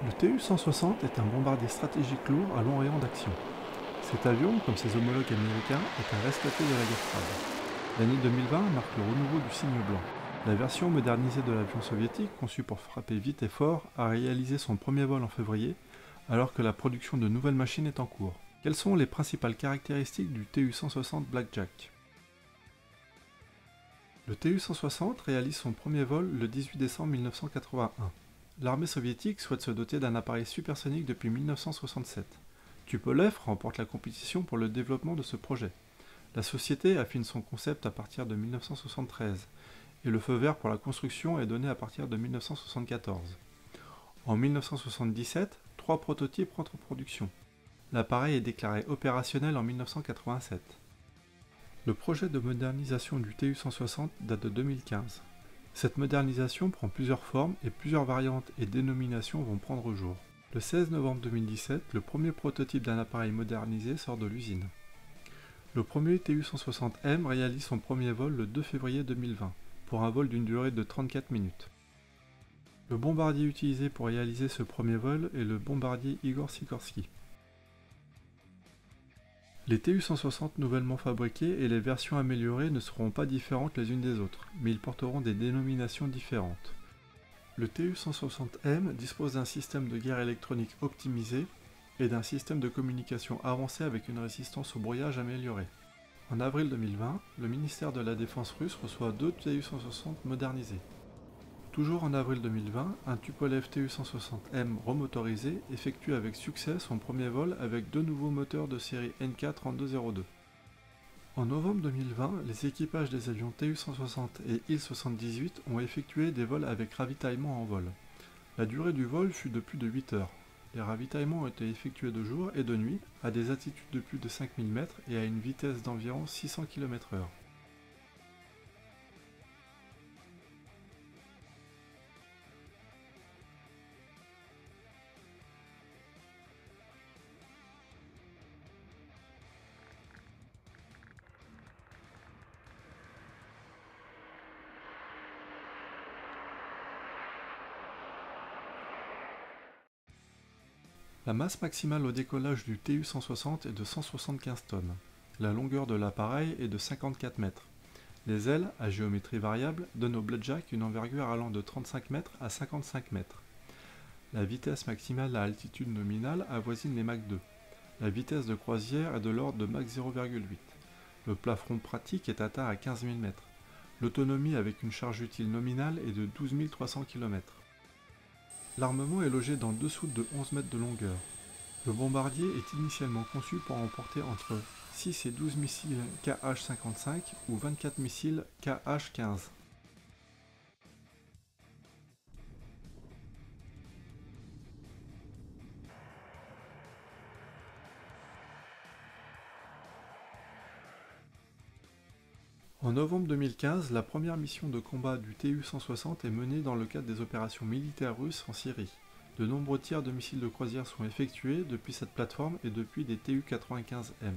Le Tu-160 est un bombardier stratégique lourd à long rayon d'action. Cet avion, comme ses homologues américains, est un rescapé de la guerre froide. L'année 2020 marque le renouveau du signe blanc. La version modernisée de l'avion soviétique, conçue pour frapper vite et fort, a réalisé son premier vol en février, alors que la production de nouvelles machines est en cours. Quelles sont les principales caractéristiques du Tu-160 Blackjack? Le Tu-160 réalise son premier vol le 18 décembre 1981. L'armée soviétique souhaite se doter d'un appareil supersonique depuis 1967. Tupolev remporte la compétition pour le développement de ce projet. La société affine son concept à partir de 1973 et le feu vert pour la construction est donné à partir de 1974. En 1977, 3 prototypes rentrent en production. L'appareil est déclaré opérationnel en 1987. Le projet de modernisation du Tu-160 date de 2015. Cette modernisation prend plusieurs formes et plusieurs variantes et dénominations vont prendre jour. Le 16 novembre 2017, le premier prototype d'un appareil modernisé sort de l'usine. Le premier Tu-160M réalise son premier vol le 2 février 2020, pour un vol d'une durée de 34 minutes. Le bombardier utilisé pour réaliser ce premier vol est le bombardier Igor Sikorsky. Les Tu-160 nouvellement fabriqués et les versions améliorées ne seront pas différentes les unes des autres, mais ils porteront des dénominations différentes. Le Tu-160M dispose d'un système de guerre électronique optimisé et d'un système de communication avancé avec une résistance au brouillage améliorée. En avril 2020, le ministère de la Défense russe reçoit 2 Tu-160 modernisés. Toujours en avril 2020, un Tupolev Tu-160M remotorisé effectue avec succès son premier vol avec 2 nouveaux moteurs de série NK3202. En novembre 2020, les équipages des avions Tu-160 et Il-78 ont effectué des vols avec ravitaillement en vol. La durée du vol fut de plus de 8 heures. Les ravitaillements ont été effectués de jour et de nuit, à des altitudes de plus de 5000 mètres et à une vitesse d'environ 600 km/h. La masse maximale au décollage du Tu-160 est de 175 tonnes. La longueur de l'appareil est de 54 mètres. Les ailes, à géométrie variable, donnent au Blackjack une envergure allant de 35 mètres à 55 mètres. La vitesse maximale à altitude nominale avoisine les Mach 2. La vitesse de croisière est de l'ordre de Mach 0,8. Le plafond pratique est atteint à 15 000 mètres. L'autonomie avec une charge utile nominale est de 12 300 km. L'armement est logé dans 2 soutes de 11 mètres de longueur. Le bombardier est initialement conçu pour emporter entre 6 et 12 missiles Kh-55 ou 24 missiles Kh-15. En novembre 2015, la première mission de combat du Tu-160 est menée dans le cadre des opérations militaires russes en Syrie. De nombreux tirs de missiles de croisière sont effectués depuis cette plateforme et depuis des Tu-95M.